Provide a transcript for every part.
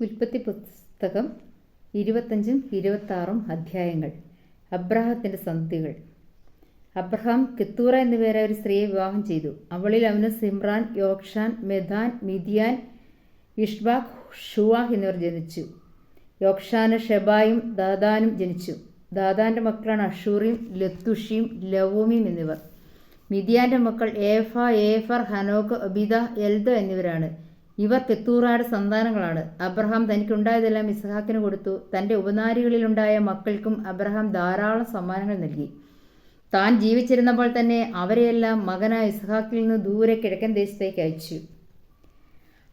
ഉൽപ്പത്തി പുസ്തകം 25-26 അധ്യായങ്ങൾ. അബ്രാഹത്തിന്റെ സന്തതികൾ. അബ്രഹാം കെത്തൂറ എന്നുപേരായ ഒരു സ്ത്രീയെ വിവാഹം ചെയ്തു. അവളിൽ അവന് സിമ്രാൻ, യോക്ഷാൻ, മെദാൻ, മിദിയാൻ, ഇഷ്ബാഖ്, ഷുവാഹ് എന്നിവർ ജനിച്ചു. യോക്ഷാന് ഷെബായും ദാദാനും ജനിച്ചു. ദാദാന്റെ മക്കളാണ് അഷൂറിയും ലത്തുഷിയും ലവോമിയും എന്നിവർ. മിദിയാന്റെ മക്കൾ ഏഫ, ഏഫർ, ഹനോക്ക്, അബിദ, എൽദ എന്നിവരാണ്. ഇവർ കെത്തൂറയുടെ സന്താനങ്ങളാണ്. അബ്രഹാം തനിക്കുണ്ടായതെല്ലാം ഇസ്ഹാക്കിന് കൊടുത്തു. തന്റെ ഉപനാരികളിലുണ്ടായ മക്കൾക്കും അബ്രഹാം ധാരാളം സമ്മാനങ്ങൾ നൽകി. താൻ ജീവിച്ചിരുന്നപ്പോൾ തന്നെ അവരെയെല്ലാം മകനായ ഇസ്ഹാക്കിൽ നിന്ന് ദൂരെ കിഴക്കൻ ദേശത്തേക്ക് അയച്ചു.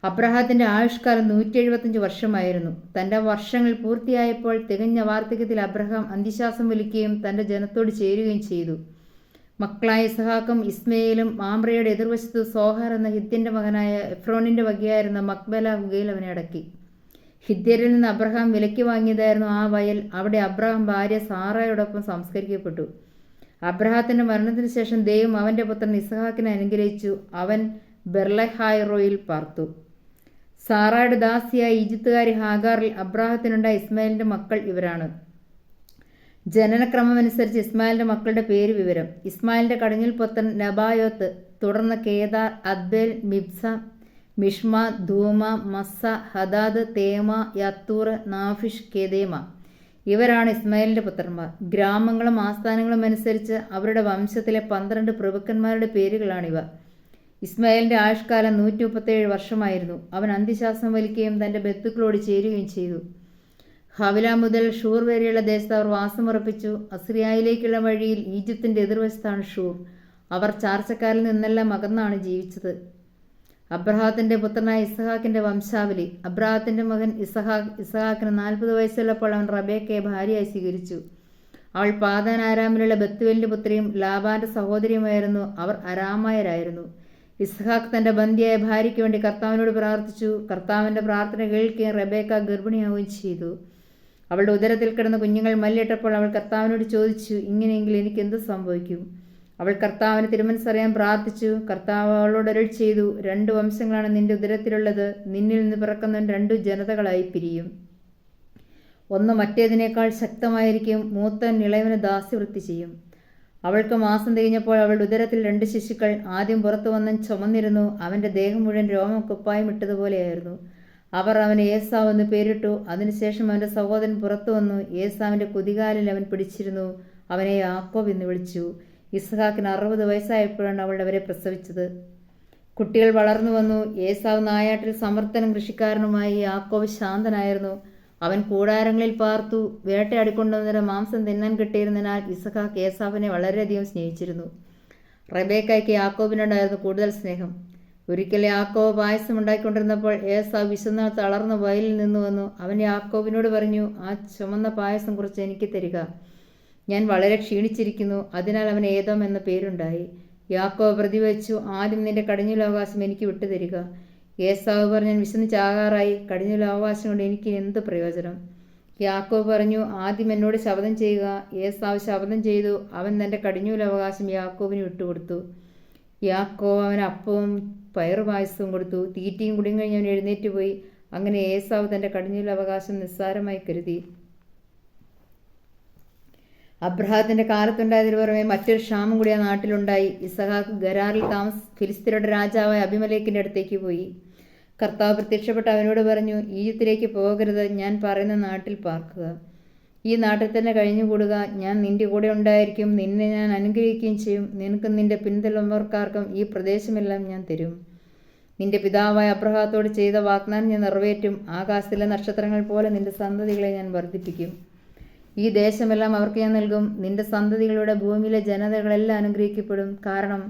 അബ്രഹാത്തിന്റെ ആയുഷ്കാലം 175 വർഷമായിരുന്നു. തന്റെ വർഷങ്ങൾ പൂർത്തിയായപ്പോൾ തികഞ്ഞ വാർദ്ധക്യത്തിൽ അബ്രഹാം അന്ത്യശ്വാസം വലിക്കുകയും തന്റെ ജനത്തോട് ചേരുകയും ചെയ്തു. മക്കളായ ഇസ്ഹാക്കും ഇസ്മയേലും മാമ്രയുടെ എതിർവശത്ത് സോഹർ എന്ന ഹിത്യന്റെ മകനായ എഫ്രോനിന്റെ വകയായിരുന്ന മക്ബല ഗുഹയിൽ അവനെ അടക്കി. ഹിത്യരിൽ നിന്ന് അബ്രഹാം വിലയ്ക്ക് വാങ്ങിയതായിരുന്നു ആ വയൽ. അവിടെ അബ്രഹാം ഭാര്യ സാറായോടൊപ്പം സംസ്കരിക്കപ്പെട്ടു. അബ്രഹാത്തിന്റെ മരണത്തിന് ശേഷം ദൈവം അവന്റെ പുത്രൻ ഇസ്ഹാക്കിനെ അനുഗ്രഹിച്ചു. അവൻ ബെർലഹായിറോയിൽ പാർത്തു. സാറായുടെ ദാസിയായ ഈജിപ്തുകാരി ഹാഗാറിൽ അബ്രാഹത്തിനുണ്ടായ ഇസ്മായിലിന്റെ മക്കൾ ഇവരാണ്. ജനനക്രമമനുസരിച്ച് ഇസ്മായിലിന്റെ മക്കളുടെ പേര് വിവരം: ഇസ്മായിലിന്റെ കടിഞ്ഞൂൽ പുത്രൻ നബായോത്ത്, തുടർന്ന് കേദാർ, അദ്ബേൽ, മിബ്സ, മിഷ്മ, ധൂമ, മസ്സ, ഹദാദ്, തേമ, യത്തൂർ, നാഫിഷ്, കെദേമ. ഇവരാണ് ഇസ്മായിലിന്റെ പുത്രന്മാർ. ഗ്രാമങ്ങളും ആസ്ഥാനങ്ങളും അനുസരിച്ച് അവരുടെ വംശത്തിലെ 12 പ്രഭുക്കന്മാരുടെ പേരുകളാണിവ. ഇസ്മായിലിന്റെ ആയുഷ്കാലം 137 വർഷമായിരുന്നു. അവൻ അന്ത്യശ്വാസം വലിക്കുകയും തന്റെ ബന്ധുക്കളോട് ചേരുകയും ചെയ്തു. ഹവില മുതൽ ഷൂർ വരെയുള്ള ദേശത്ത് അവർ വാസമുറപ്പിച്ചു. അസിറിയയിലേക്കുള്ള വഴിയിൽ ഈജിപ്തിന്റെ എതിർവശത്താണ് ഷൂർ. അവർ ചാർച്ചക്കാരിൽ നിന്നെല്ലാം അകന്നാണ് ജീവിച്ചത്. അബ്രഹാത്തിന്റെ പുത്രനായ ഇസ്ഹാക്കിന്റെ വംശാവലി. അബ്രഹാത്തിന്റെ മകൻ ഇസ്ഹാക്കിന് 40 വയസ്സുള്ളപ്പോൾ അവൻ റബേക്കയെ ഭാര്യയായി സ്വീകരിച്ചു. അവൾ പാദാൻ ആരാമിലുള്ള ബത്തുവേലിന്റെ പുത്രിയും ലാബാന്റെ സഹോദരിയുമായിരുന്നു. അവർ അരാമായരായിരുന്നു. ഇസ്ഹാക്ക് തന്റെ ബന്ധിയായ ഭാര്യയ്ക്ക് വേണ്ടി കർത്താവിനോട് പ്രാർത്ഥിച്ചു. കർത്താവിന്റെ പ്രാർത്ഥന കേൾക്കുകയും റബേക്ക ഗർഭിണിയാവുകയും ചെയ്തു. അവളുടെ ഉദരത്തിൽ കിടന്ന കുഞ്ഞുങ്ങൾ മല്ലിട്ടപ്പോൾ അവൾ കർത്താവിനോട് ചോദിച്ചു, ഇങ്ങനെയെങ്കിൽ എനിക്ക് എന്ത് സംഭവിക്കും? അവൾ കർത്താവിന് തിരുമനസ്സറിയാൻ പ്രാർത്ഥിച്ചു. കർത്താവ് അവളോട് അരുൾ ചെയ്തു, 2 വംശങ്ങളാണ് നിന്റെ ഉദരത്തിലുള്ളത്. നിന്നിൽ നിന്ന് പിറക്കുന്നവൻ 2 ജനതകളായി പിരിയും. ഒന്ന് മറ്റേതിനേക്കാൾ ശക്തമായിരിക്കും. മൂത്തൻ ഇളയവന് ദാസ്യവൃത്തി ചെയ്യും. അവൾക്ക് മാസം തികഞ്ഞപ്പോൾ അവളുടെ ഉദരത്തിൽ 2 ശിശുക്കൾ. ആദ്യം പുറത്തു വന്നൻ ചുമന്നിരുന്നു. അവന്റെ ദേഹം മുഴുവൻ രോമം കുപ്പായം ഇട്ടതുപോലെയായിരുന്നു. അവർ അവന് ഏസാവ് എന്ന് പേരിട്ടു. അതിനുശേഷം അവന്റെ സഹോദരൻ പുറത്തു വന്നു. ഏസാവിന്റെ കുതികാലിൽ അവൻ പിടിച്ചിരുന്നു. അവനെ യാക്കോബ് എന്ന് വിളിച്ചു. ഇസ്ഹാക്കിന് 60 വയസ്സായപ്പോഴാണ് അവൾ അവരെ പ്രസവിച്ചത്. കുട്ടികൾ വളർന്നു വന്നു. ഏസാവ് നായാട്ടിൽ സമർത്ഥനും കൃഷിക്കാരനുമായി. യാക്കോബ് ശാന്തനായിരുന്നു. അവൻ കൂടാരങ്ങളിൽ പാർത്തു. വേട്ടയാടിക്കൊണ്ടുവന്ന മാംസം തിന്നാൻ കിട്ടിയിരുന്നതിനാൽ ഇസ്ഹാക്ക് ഏസാവിനെ വളരെയധികം സ്നേഹിച്ചിരുന്നു. റബേക്കയ്ക്ക് യാക്കോബിനോടായിരുന്നു കൂടുതൽ സ്നേഹം. ഒരിക്കൽ യാക്കോബ് പായസം ഉണ്ടാക്കിക്കൊണ്ടിരുന്നപ്പോൾ ഏസാവ് വിശന്നാൽ തളർന്ന് വയലിൽ നിന്ന് വന്നു. അവൻ യാക്കോബിനോട് പറഞ്ഞു, ആ ചുമന്ന പായസം കുറച്ച് എനിക്ക് തരിക. ഞാൻ വളരെ ക്ഷീണിച്ചിരിക്കുന്നു. അതിനാൽ അവൻ ഏദോം എന്ന പേരുണ്ടായി. യാക്കോബ് പ്രതിവച്ചു, ആദ്യം നിന്റെ കടിഞ്ഞൂലവകാശം എനിക്ക് വിട്ടുതരിക. ഏസാവ് പറഞ്ഞു, ഞാൻ വിശന്നിച്ചാകാറായി. കടിഞ്ഞൂലവകാശം കൊണ്ട് എനിക്ക് എന്ത് പ്രയോജനം? യാക്കോബ് പറഞ്ഞു, ആദ്യം എന്നോട് ശപഥം ചെയ്യുക. ഏസാവ് ശപഥം ചെയ്തു. അവൻ തന്റെ കടിഞ്ഞൂലവകാശം യാക്കോബിന് വിട്ടുകൊടുത്തു. യാക്കോബ് അവന് അപ്പവും പയറുപായസവും കൊടുത്തു. തീറ്റയും കുടിയും കഴിഞ്ഞ് അവൻ എഴുന്നേറ്റ് പോയി. അങ്ങനെ ഏസാവ് തന്റെ കടിഞ്ഞൂലവകാശം നിസ്സാരമായി കരുതി. അബ്രഹാത്തിന്റെ കാലത്തുണ്ടായതിനു പുറമെ മറ്റൊരു ക്ഷാമം കൂടി ആ നാട്ടിലുണ്ടായി. ഇസ്ഹാക്ക് ഗരാറിൽ ഫിലിസ്ത്യരുടെ രാജാവായ അബിമലേക്കിന്റെ അടുത്തേക്ക് പോയി. കർത്താവ് പ്രത്യക്ഷപ്പെട്ട് അവനോട് പറഞ്ഞു, ഈജിപ്തിലേക്ക് പോകരുത്. ഞാൻ പറയുന്ന നാട്ടിൽ പാർക്കുക. ഈ നാട്ടിൽ തന്നെ കഴിഞ്ഞുകൂടുക. ഞാൻ നിന്റെ കൂടെ ഉണ്ടായിരിക്കും. നിന്നെ ഞാൻ അനുഗ്രഹിക്കുകയും ചെയ്യും. നിനക്കും നിന്റെ പിൻതലമുറക്കാർക്കും ഈ പ്രദേശമെല്ലാം ഞാൻ തരും. നിന്റെ പിതാവായ അബ്രഹാത്തോട് ചെയ്ത വാഗ്ദാനം ഞാൻ നിറവേറ്റും. ആകാശത്തിലെ നക്ഷത്രങ്ങൾ പോലെ നിന്റെ സന്തതികളെ ഞാൻ വർദ്ധിപ്പിക്കും. ഈ ദേശമെല്ലാം അവർക്ക് ഞാൻ നൽകും. നിന്റെ സന്തതികളുടെ ഭൂമിയിലെ ജനതകളെല്ലാം അനുഗ്രഹിക്കപ്പെടും. കാരണം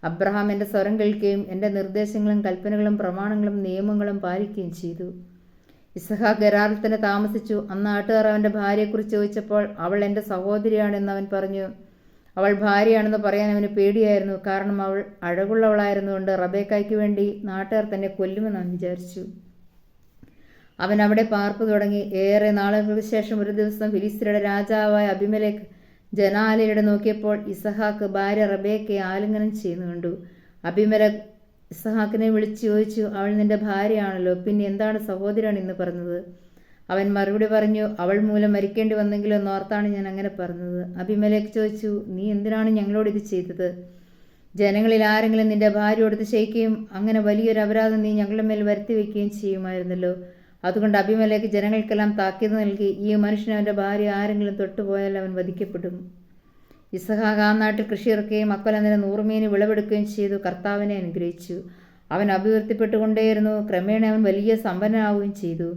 അബ്രഹാം എൻ്റെ സ്വരം കേൾക്കുകയും എൻ്റെ നിർദ്ദേശങ്ങളും കൽപ്പനകളും പ്രമാണങ്ങളും നിയമങ്ങളും പാലിക്കുകയും ചെയ്തു. ഇസ്ഹാക്ക് ഗരാറിൽ തന്നെ താമസിച്ചു. അന്ന് നാട്ടുകാർ അവൻ്റെ ഭാര്യയെക്കുറിച്ച് ചോദിച്ചപ്പോൾ അവൾ എൻ്റെ സഹോദരിയാണെന്ന് അവൻ പറഞ്ഞു. അവൾ ഭാര്യയാണെന്ന് പറയാൻ അവന് പേടിയായിരുന്നു. കാരണം അവൾ അഴകുള്ളവളായിരുന്നുകൊണ്ട് റബേക്കായ്ക്ക് വേണ്ടി നാട്ടുകാർ തന്നെ കൊല്ലുമെന്ന് അവൻ വിചാരിച്ചു. അവൻ അവിടെ പാർപ്പ് തുടങ്ങി. ഏറെ നാളുകൾക്ക് ശേഷം ഒരു ദിവസം ഫിലിസ്ത്യരുടെ രാജാവായ അബിമേലെക്ക് ജനാലയുടെ നോക്കിയപ്പോൾ ഇസ്ഹാക്ക് ഭാര്യ റബേക്കയെ ആലിംഗനം ചെയ്യുന്നു കണ്ടു. അബിമേലെക്ക് ഇസ്ഹാക്കിനെ വിളിച്ചു ചോദിച്ചു, അവൾ നിന്റെ ഭാര്യയാണല്ലോ, പിന്നെ എന്താണ് സഹോദരൻ എന്ന് പറഞ്ഞത്? അവൻ മറുപടി പറഞ്ഞു, അവൾ മൂലം മരിക്കേണ്ടി വന്നെങ്കിലോ എന്നോർത്താണ് ഞാൻ അങ്ങനെ പറഞ്ഞത്. അബീമേലെക്ക് ചോദിച്ചു, നീ എന്തിനാണ് ഞങ്ങളോട് ഇത് ചെയ്തത്? ജനങ്ങളിൽ ആരെങ്കിലും നിന്റെ ഭാര്യയോട് ചെയ്യിക്കുകയും അങ്ങനെ വലിയൊരു അപരാധം നീ ഞങ്ങളുടെ മേൽ വരുത്തി വയ്ക്കുകയും ചെയ്യുമായിരുന്നല്ലോ. അതുകൊണ്ട് അബീമേലെക്ക് ജനങ്ങൾക്കെല്ലാം താക്കീത് നൽകി, ഈ മനുഷ്യൻ അവൻ്റെ ഭാര്യ ആരെങ്കിലും തൊട്ടുപോയാൽ അവൻ വധിക്കപ്പെടും. ഇസ്ഹാക്ക് ആ നാട്ടിൽ കൃഷി ഇറക്കുകയും അക്കൊല്ലം 100 മീന് വിളവെടുക്കുകയും ചെയ്തു. കർത്താവിനെ അനുഗ്രഹിച്ചു. അവൻ അഭിവൃദ്ധിപ്പെട്ടുകൊണ്ടേയിരുന്നു. ക്രമേണ അവൻ വലിയ സമ്പന്നനാവുകയും ചെയ്തു.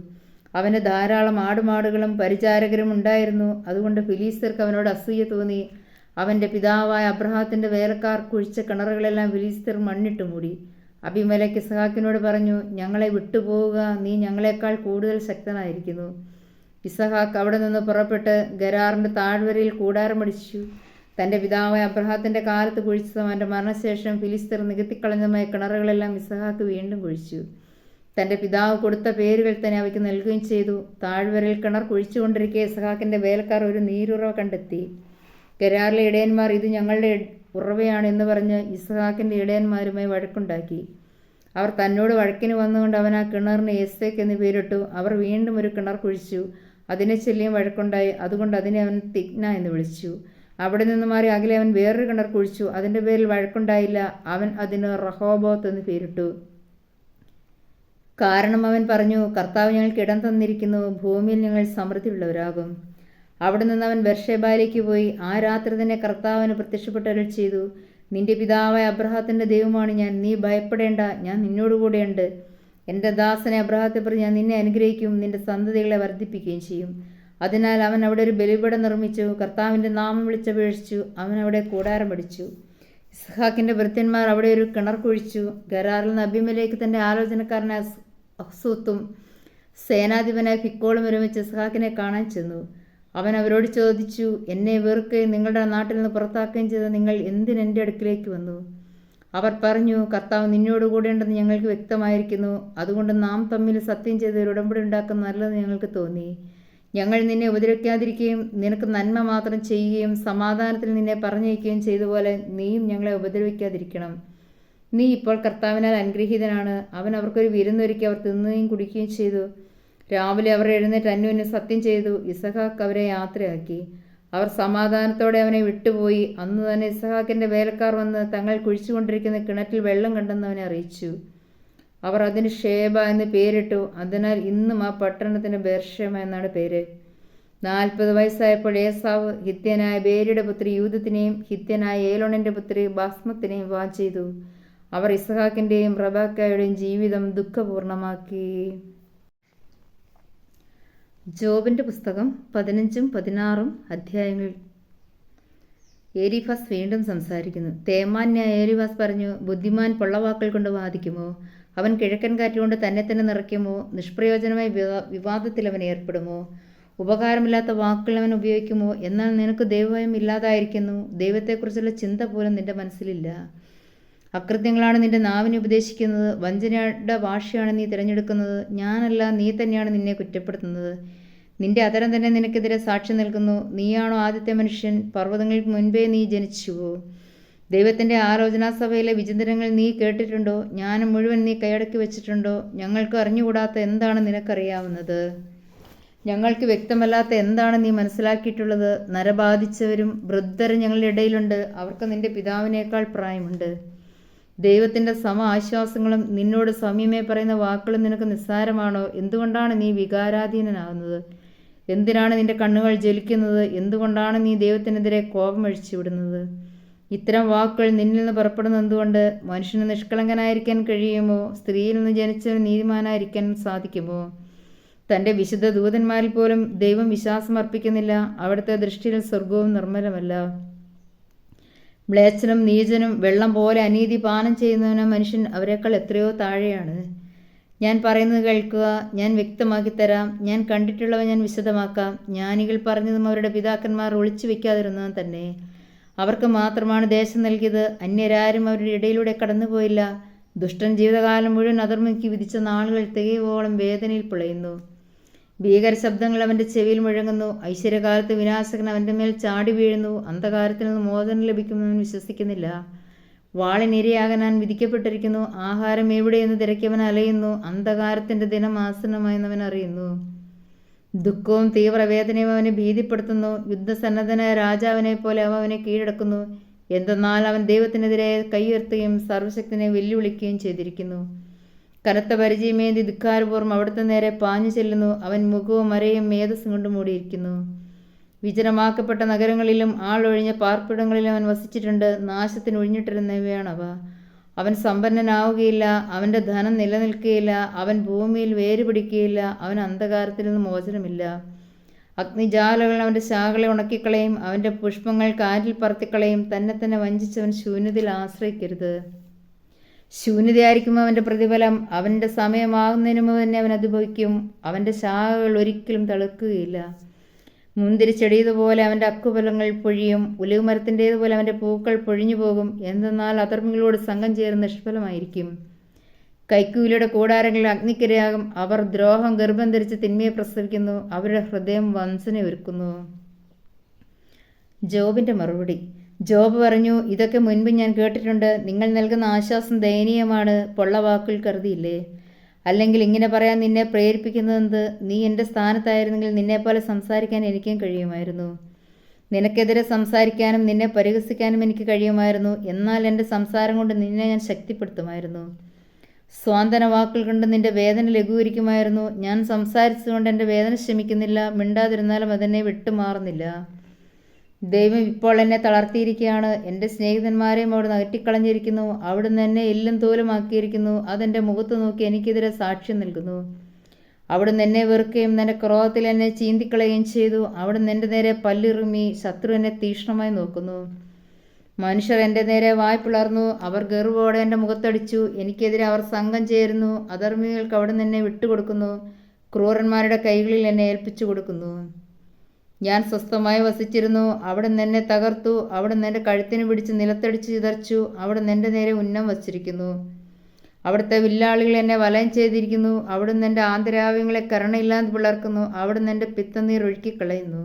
അവന് ധാരാളം ആടുമാടുകളും പരിചാരകരും ഉണ്ടായിരുന്നു. അതുകൊണ്ട് ഫിലിസ്ത്യർക്ക് അവനോട് അസൂയ തോന്നി. അവൻ്റെ പിതാവായ അബ്രഹാത്തിൻ്റെ വേലക്കാർ കുഴിച്ച കിണറുകളെല്ലാം ഫിലിസ്ത്യർ മണ്ണിട്ട് മൂടി. അബീമേലെക്ക് ഇസ്ഹാക്കിനോട് പറഞ്ഞു, ഞങ്ങളെ വിട്ടുപോവുക, നീ ഞങ്ങളെക്കാൾ കൂടുതൽ ശക്തനായിരിക്കുന്നു. ഇസ്ഹാക്ക് അവിടെ നിന്ന് പുറപ്പെട്ട് ഗരാറിൻ്റെ താഴ്വരയിൽ കൂടാരമടിച്ചു. തൻ്റെ പിതാവായ അബ്രഹാത്തിൻ്റെ കാലത്ത് കുഴിച്ചതും അവൻ്റെ മരണശേഷം ഫിലിസ്ത്യർ നികത്തിക്കളഞ്ഞതുമായ കിണറുകളെല്ലാം ഇസ്ഹാക്ക് വീണ്ടും കുഴിച്ചു. തൻ്റെ പിതാവ് കൊടുത്ത പേരുകൾ തന്നെ അവയ്ക്ക് നൽകുകയും ചെയ്തു. താഴ്വരയിൽ കിണർ കുഴിച്ചുകൊണ്ടിരിക്കെ ഇസ്ഹാക്കിൻ്റെ വേലക്കാർ ഒരു നീരുറവ കണ്ടെത്തി. ഗരാറിലെ ഇടയന്മാർ, ഇത് ഞങ്ങളുടെ ഉറവയാണ് എന്ന് പറഞ്ഞ് ഇസ്ഹാക്കിൻ്റെ ഇടയന്മാരുമായി വഴക്കുണ്ടാക്കി. അവർ തന്നോട് വഴക്കിന് വന്നുകൊണ്ട് അവൻ ആ കിണറിന് എസ്സേക്ക് എന്ന് പേരിട്ടു. അവർ വീണ്ടും ഒരു കിണർ കുഴിച്ചു. അതിനെ ചൊല്ലിയും വഴക്കുണ്ടായി. അതുകൊണ്ട് അതിനെ അവൻ തിഗ്ന എന്ന് വിളിച്ചു. അവിടെ നിന്ന് മാറി അകലെ അവൻ വേറൊരു കിണർ കുഴിച്ചു. അതിൻ്റെ പേരിൽ വഴക്കുണ്ടായില്ല. അവൻ അതിന് റഹോബോത്ത് എന്ന് പേരിട്ടു. കാരണം അവൻ പറഞ്ഞു, കർത്താവ് ഞങ്ങൾക്ക് ഇടം തന്നിരിക്കുന്നു, ഭൂമിയിൽ ഞങ്ങൾ സമൃദ്ധിയുള്ളവരാകും. അവിടെ നിന്ന് അവൻ ബേർഷേബയിലേക്ക് പോയി. ആ രാത്രി തന്നെ കർത്താവിന് പ്രത്യക്ഷപ്പെട്ട് അരുളി ചെയ്തു, നിന്റെ പിതാവായ അബ്രഹാത്തിൻ്റെ ദൈവമാണ് ഞാൻ, നീ ഭയപ്പെടേണ്ട, ഞാൻ നിന്നോടുകൂടെയുണ്ട്. എൻ്റെ ദാസനെ അബ്രഹാത്തെ പ്രതി ഞാൻ നിന്നെ അനുഗ്രഹിക്കും, നിന്റെ സന്തതികളെ വർദ്ധിപ്പിക്കുകയും ചെയ്യും. അതിനാൽ അവൻ അവിടെ ഒരു ബലിപീഠം നിർമ്മിച്ചു. കർത്താവിൻ്റെ നാമം വിളിച്ചപേക്ഷിച്ചു. അവൻ അവിടെ കൂടാരം അടിച്ചു. ഇസ്ഹാക്കിൻ്റെ ഭൃത്യന്മാർ അവിടെ ഒരു കിണർ കുഴിച്ചു. ഗരാറിൽ നിന്ന് അബീമേലെക്ക് തൻ്റെ ആലോചനക്കാരനായ അഹ്സൂത്തും സേനാധിപനായ ഫിക്കോളും ഒരുമിച്ച് ഇസ്ഹാക്കിനെ കാണാൻ ചെന്നു. അവൻ അവരോട് ചോദിച്ചു, എന്നെ വെറുക്കുകയും നിങ്ങളുടെ നാട്ടിൽ നിന്ന് പുറത്താക്കുകയും ചെയ്ത നിങ്ങൾ എന്തിനെൻ്റെ അടുക്കിലേക്ക് വന്നു? അവർ പറഞ്ഞു, കർത്താവ് നിന്നോടുകൂടെയുണ്ടെന്ന് ഞങ്ങൾക്ക് വ്യക്തമായിരിക്കുന്നു. അതുകൊണ്ട് നാം തമ്മിൽ സത്യം ചെയ്ത് ഒരു ഉടമ്പടി ഉണ്ടാക്കുന്നത് നല്ലതെന്ന് ഞങ്ങൾക്ക് തോന്നി. ഞങ്ങൾ നിന്നെ ഉപദ്രവിക്കാതിരിക്കുകയും നിനക്ക് നന്മ മാത്രം ചെയ്യുകയും സമാധാനത്തിൽ നിന്നെ പറഞ്ഞയക്കുകയും ചെയ്തതുപോലെ നീയും ഞങ്ങളെ ഉപദ്രവിക്കാതിരിക്കണം. നീ ഇപ്പോൾ കർത്താവിനാൽ അനുഗ്രഹീതനാണ്. അവൻ അവർക്കൊരു വിരുന്നൊരുക്കി അവർ തിന്നുകയും കുടിക്കുകയും ചെയ്തു. രാവിലെ അവർ എഴുന്നേറ്റ് അന്യോന്യം സത്യം ചെയ്തു. ഇസ്ഹാക്ക് അവരെ യാത്രയാക്കി. അവർ സമാധാനത്തോടെ അവനെ വിട്ടുപോയി. അന്ന് തന്നെ ഇസ്ഹാക്കിൻ്റെ വേലക്കാർ വന്ന് തങ്ങൾ കുഴിച്ചുകൊണ്ടിരിക്കുന്ന കിണറ്റിൽ വെള്ളം കണ്ടെന്ന് അവനെ അറിയിച്ചു. അവർ അതിന് ഷേബ എന്ന് പേരിട്ടു. അതിനാൽ ഇന്നും ആ പട്ടണത്തിന് ബേർഷേബ എന്നാണ് പേര്. 40 വയസ്സായപ്പോൾ ഏസാവ് ഹിത്യനായ ബേരിയുടെ പുത്രി യൂദത്തിനെയും ഹിത്യനായ ഏലോണിൻ്റെ പുത്രി ബാസ്മത്തിനെയും വിവാഹം ചെയ്തു. അവർ ഇസ്ഹാക്കിൻ്റെയും റബേക്കയുടെയും ജീവിതം ദുഃഖപൂർണമാക്കി. ജോബിൻ്റെ പുസ്തകം 15ഉം 16ഉം അധ്യായങ്ങൾ. ഏലീഫാസ് വീണ്ടും സംസാരിക്കുന്നു. തേമാന്യായ ഏലീഫാസ് പറഞ്ഞു, ബുദ്ധിമാൻ പൊള്ളവാക്കൾ കൊണ്ട് വാദിക്കുമോ? അവൻ കിഴക്കൻ കാറ്റുകൊണ്ട് തന്നെ നിറയ്ക്കുമോ? നിഷ്പ്രയോജനമായ വിവാദത്തിൽ അവൻ ഏർപ്പെടുമോ? ഉപകാരമില്ലാത്ത വാക്കുകൾ അവൻ ഉപയോഗിക്കുമോ? എന്നാൽ നിനക്ക് ദൈവഭയം ഇല്ലാതായിരിക്കുന്നു. ദൈവത്തെക്കുറിച്ചുള്ള ചിന്ത പോലും നിന്റെ മനസ്സിലില്ല. അകൃത്യങ്ങളാണ് നിന്റെ നാവിനെ ഉപദേശിക്കുന്നത്. വഞ്ചനയുടെ ഭാഷയാണ് നീ തിരഞ്ഞെടുക്കുന്നത്. ഞാനല്ല, നീ തന്നെയാണ് നിന്നെ കുറ്റപ്പെടുത്തുന്നത്. നിന്റെ അതരം തന്നെ നിനക്കെതിരെ സാക്ഷി നിൽക്കുന്നു. നീയാണോ ആദ്യത്തെ മനുഷ്യൻ? പർവ്വതങ്ങൾക്ക് മുൻപേ നീ ജനിച്ചുവോ? ദൈവത്തിൻ്റെ ആലോചനാസഭയിലെ വിചിന്തനങ്ങൾ നീ കേട്ടിട്ടുണ്ടോ? ജ്ഞാനം മുഴുവൻ നീ കൈയടക്കി വെച്ചിട്ടുണ്ടോ? ഞങ്ങൾക്ക് അറിഞ്ഞുകൂടാത്ത എന്താണ് നിനക്കറിയാവുന്നത്? ഞങ്ങൾക്ക് വ്യക്തമല്ലാത്ത എന്താണ് നീ മനസ്സിലാക്കിയിട്ടുള്ളത്? നരബാധിച്ചവരും വൃദ്ധരും ഞങ്ങളുടെ ഇടയിലുണ്ട്. അവർക്ക് നിന്റെ പിതാവിനേക്കാൾ പ്രായമുണ്ട്. ദൈവത്തിൻ്റെ ആശ്വാസങ്ങളും നിന്നോട് സൗമ്യമേ പറയുന്ന വാക്കുകളും നിനക്ക് നിസ്സാരമാണോ? എന്തുകൊണ്ടാണ് നീ വികാരാധീനനാകുന്നത്? എന്തിനാണ് നിന്റെ കണ്ണുകൾ ജ്വലിക്കുന്നത്? എന്തുകൊണ്ടാണ് നീ ദൈവത്തിനെതിരെ കോപമഴിച്ചു വിടുന്നത്? ഇത്തരം വാക്കുകൾ നിന്നിൽ നിന്ന് പുറപ്പെടുന്നത് എന്തുകൊണ്ട്? മനുഷ്യന് നിഷ്കളങ്കനായിരിക്കാൻ കഴിയുമോ? സ്ത്രീയിൽ നിന്ന് ജനിച്ചവന് നീതിമാനായിരിക്കാൻ സാധിക്കുമോ? തൻ്റെ വിശുദ്ധ ദൂതന്മാരിൽ പോലും ദൈവം വിശ്വാസം അർപ്പിക്കുന്നില്ല. അവിടുത്തെ ദൃഷ്ടിയിൽ സ്വർഗവും നിർമ്മലമല്ല. മ്ലേച്ഛനും നീചനും വെള്ളം പോലെ അനീതി പാനം ചെയ്യുന്നവനും മനുഷ്യൻ അവരെക്കാൾ എത്രയോ താഴെയാണ്. ഞാൻ പറയുന്നത് കേൾക്കുക, ഞാൻ വ്യക്തമാക്കി തരാം. ഞാൻ കണ്ടിട്ടുള്ളവ ഞാൻ വിശദമാക്കാം. ജ്ഞാനികൾ പറഞ്ഞതും അവരുടെ പിതാക്കന്മാർ ഒളിച്ചു വയ്ക്കാതിരുന്നതും തന്നെ. അവർക്ക് മാത്രമാണ് ദേശം നൽകിയത്. അന്യരാരും അവരുടെ ഇടയിലൂടെ കടന്നുപോയില്ല. ദുഷ്ടൻ ജീവിതകാലം മുഴുവൻ അധർമ്മിക്ക് വിധിച്ച നാളുകൾ തികയോളം വേദനയിൽ പിളയുന്നു. ഭീകര ശബ്ദങ്ങൾ അവൻ്റെ ചെവിയിൽ മുഴങ്ങുന്നു. ഐശ്വര്യകാലത്ത് വിനാശകൻ അവൻ്റെ മേൽ ചാടി വീഴുന്നു. അന്ധകാരത്തിൽ നിന്ന് മോചനം ലഭിക്കുമെന്ന് വിശ്വസിക്കുന്നില്ല. വാളിനിരയാകാൻ ഞാൻ വിധിക്കപ്പെട്ടിരിക്കുന്നു. ആഹാരം എവിടെയെന്ന് തിരക്കിയവൻ അലയുന്നു. അന്ധകാരത്തിൻ്റെ ദിനം ആസന്നമായെന്നവൻ അറിയുന്നു. ദുഃഖവും തീവ്രവേദനയും അവനെ ഭീതിപ്പെടുത്തുന്നു. യുദ്ധസന്നദ്ധനായ രാജാവിനെ പോലെ അവനെ കീഴടക്കുന്നു. എന്തെന്നാൽ അവൻ ദൈവത്തിനെതിരെ കൈയുയർത്തുകയും സർവശക്തനെ വെല്ലുവിളിക്കുകയും ചെയ്തിരിക്കുന്നു. കനത്ത പരിചയമേന്തി ധിക്കാരപൂർവ്വം അവിടുത്തെ നേരെ പാഞ്ഞു ചെല്ലുന്നു. അവൻ മുഖവും അരയും മേധസ്സും കൊണ്ട് മൂടിയിരിക്കുന്നു. വിജനമാക്കപ്പെട്ട നഗരങ്ങളിലും ആളൊഴിഞ്ഞ പാർപ്പിടങ്ങളിലും അവൻ വസിച്ചിട്ടുണ്ട്. നാശത്തിന് ഒഴിഞ്ഞിട്ടിരുന്നവയാണവ. അവൻ സമ്പന്നനാവുകയില്ല. അവൻ്റെ ധനം നിലനിൽക്കുകയില്ല. അവൻ ഭൂമിയിൽ വേരുപിടിക്കുകയില്ല. അവൻ അന്ധകാരത്തിൽ നിന്ന് മോചനമില്ല. അഗ്നിജാലകൾ അവൻ്റെ ശാഖകളെ ഉണക്കിക്കളയും. അവൻ്റെ പുഷ്പങ്ങൾ കാറ്റിൽ പറത്തിക്കളയും. തന്നെ വഞ്ചിച്ചവൻ ശൂന്യതയിൽ ആശ്രയിക്കരുത്. ശൂന്യതയായിരിക്കും അവൻ്റെ പ്രതിഫലം. അവൻ്റെ സമയമാകുന്നതിന് മുമ്പ് തന്നെ അവൻ അനുഭവിക്കും. അവൻ്റെ ശാഖകൾ ഒരിക്കലും തളിർക്കുകയില്ല. മുന്തിരിച്ചെടിയതുപോലെ അവൻ്റെ അക്കുഫലങ്ങൾ പൊഴിയും. ഉലവുമരത്തിൻ്റേതുപോലെ അവൻ്റെ പൂക്കൾ പൊഴിഞ്ഞു പോകും. എന്തെന്നാൽ അധർമ്മികളോട് സംഘം ചേർന്ന് നിഷ്ഫലമായിരിക്കും. കൈക്കൂലിയുടെ കൂടാരങ്ങളിൽ അഗ്നിക്കിരയാകും. അവർ ദ്രോഹം ഗർഭം ധരിച്ച് തിന്മയെ പ്രസവിക്കുന്നു. അവരുടെ ഹൃദയം വഞ്ചന ഒരുക്കുന്നു. ജോബിൻ്റെ മറുപടി. ജോബ് പറഞ്ഞു, ഇതൊക്കെ മുൻപ് ഞാൻ കേട്ടിട്ടുണ്ട്. നിങ്ങൾ നൽകുന്ന ആശ്വാസം ദയനീയമാണ്. പൊള്ളവാക്കുകൾ കരുതിയില്ലേ? അല്ലെങ്കിൽ ഇങ്ങനെ പറയാൻ നിന്നെ പ്രേരിപ്പിക്കുന്നതെന്ത്? നീ എൻ്റെ സ്ഥാനത്തായിരുന്നെങ്കിൽ നിന്നെപ്പോലെ സംസാരിക്കാൻ എനിക്കും കഴിയുമായിരുന്നു. നിനക്കെതിരെ സംസാരിക്കാനും നിന്നെ പരിഹസിക്കാനും എനിക്ക് കഴിയുമായിരുന്നു. എന്നാൽ എൻ്റെ സംസാരം കൊണ്ട് നിന്നെ ഞാൻ ശക്തിപ്പെടുത്തുമായിരുന്നു. സ്വാന്തന വാക്കുകൾ കൊണ്ട് നിന്റെ വേദന ലഘൂകരിക്കുമായിരുന്നു. ഞാൻ സംസാരിച്ചുകൊണ്ട് എൻ്റെ വേദന ശമിക്കുന്നില്ല. മിണ്ടാതിരുന്നാലും അതെന്നെ വിട്ടുമാറുന്നില്ല. ദൈവം ഇപ്പോൾ എന്നെ തളർത്തിയിരിക്കുകയാണ്. എൻ്റെ സ്നേഹിതന്മാരെയും അവിടുന്ന് അകറ്റിക്കളഞ്ഞിരിക്കുന്നു. അവിടുന്ന് എന്നെ എല്ലും തോലുമാക്കിയിരിക്കുന്നു. അതെൻ്റെ മുഖത്ത് നോക്കി എനിക്കെതിരെ സാക്ഷ്യം നൽകുന്നു. അവിടുന്ന് എന്നെ വെറുക്കുകയും എൻ്റെ ക്രോധത്തിൽ എന്നെ ചീന്തിക്കളയുകയും ചെയ്തു. അവിടുന്ന് എൻ്റെ നേരെ പല്ലിറുമി. ശത്രു എന്നെ തീക്ഷ്ണമായി നോക്കുന്നു. മനുഷ്യർ എൻ്റെ നേരെ വായ് പിളർന്നു. അവർ ഗർവോടെ എൻ്റെ മുഖത്തടിച്ചു. എനിക്കെതിരെ അവർ സംഘം ചേരുന്നു. അധർമ്മികൾക്ക് അവിടുന്ന് എന്നെ വിട്ടുകൊടുക്കുന്നു. ക്രൂരന്മാരുടെ കൈകളിൽ എന്നെ ഏൽപ്പിച്ചു കൊടുക്കുന്നു. ഞാൻ സ്വസ്ഥമായി വസിച്ചിരുന്നു. അവിടുന്ന് എന്നെ തകർത്തു. അവിടുന്ന് എൻ്റെ കഴുത്തിന് പിടിച്ച് നിലത്തടിച്ച് ചിതറിച്ചു. അവിടുന്ന് എൻ്റെ നേരെ ഉന്നം വച്ചിരിക്കുന്നു. അവിടുത്തെ വില്ലാളികൾ എന്നെ വലയം ചെയ്തിരിക്കുന്നു. അവിടുന്ന് എൻ്റെ ആന്തരാവയവങ്ങളെ കരുണയില്ലാതെ പിളർക്കുന്നു. അവിടുന്ന് എൻ്റെ പിത്തനീർ ഒഴുക്കിക്കളയുന്നു.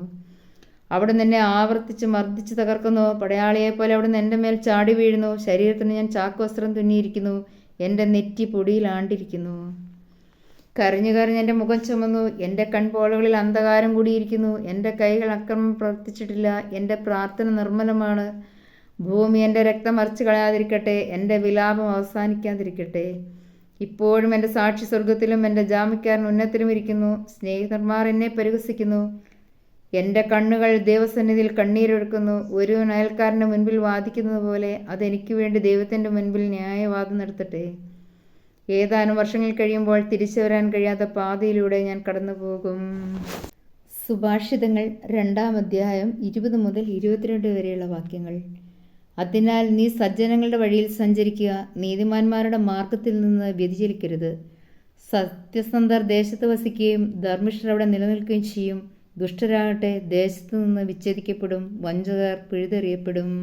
അവിടുന്ന് എന്നെ ആവർത്തിച്ച് മർദ്ദിച്ച് തകർക്കുന്നു. പടയാളിയെപ്പോലെ അവിടുന്ന് എൻ്റെ മേൽ ചാടി വീഴുന്നു. ശരീരത്തിന് ഞാൻ ചാക്കുവസ്ത്രം തുന്നിയിരിക്കുന്നു. എൻ്റെ നെറ്റി പൊടിയിലാണ്ടിരിക്കുന്നു. കരഞ്ഞു എൻ്റെ മുഖം ചുമന്നു. എൻ്റെ കൺപോളകളിൽ അന്ധകാരം കൂടിയിരിക്കുന്നു. എൻ്റെ കൈകൾ അക്രമം പ്രവർത്തിച്ചിട്ടില്ല. എൻ്റെ പ്രാർത്ഥന നിർമ്മലമാണ്. ഭൂമി എൻ്റെ രക്തം മറിച്ച് കളയാതിരിക്കട്ടെ. എൻ്റെ വിലാപം അവസാനിക്കാതിരിക്കട്ടെ. ഇപ്പോഴും എൻ്റെ സാക്ഷി സ്വർഗത്തിലും എൻ്റെ ജാമ്യക്കാരൻ ഉന്നത്തിലും ഇരിക്കുന്നു. സ്നേഹിതന്മാർ എന്നെ പരിഹസിക്കുന്നു. എൻ്റെ കണ്ണുകൾ ദൈവസന്നിധിയിൽ കണ്ണീരൊഴുക്കുന്നു. ഒരു അയൽക്കാരൻ്റെ മുൻപിൽ വാദിക്കുന്നത് പോലെ അതെനിക്ക് വേണ്ടി ദൈവത്തിൻ്റെ മുൻപിൽ ന്യായവാദം നടത്തട്ടെ. ഏതാനും വർഷങ്ങൾ കഴിയുമ്പോൾ തിരിച്ചു വരാൻ കഴിയാത്ത പാതയിലൂടെ ഞാൻ കടന്നു പോകും. സുഭാഷിതങ്ങൾ 2-ാം അധ്യായം 20 മുതൽ 22 വരെയുള്ള വാക്യങ്ങൾ. അതിനാൽ നീ സജ്ജനങ്ങളുടെ വഴിയിൽ സഞ്ചരിക്കുക. നീതിമാന്മാരുടെ മാർഗത്തിൽ നിന്ന് വ്യതിചലിക്കരുത്. സത്യസന്ധർ ദേശത്ത് വസിക്കുകയും ധർമ്മിഷ്ഠർ അവിടെ നിലനിൽക്കുകയും ചെയ്യും. ദുഷ്ടരാകട്ടെ ദേശത്തു നിന്ന് വിച്ഛേദിക്കപ്പെടും. വഞ്ചകർ പിഴുതെറിയപ്പെടും.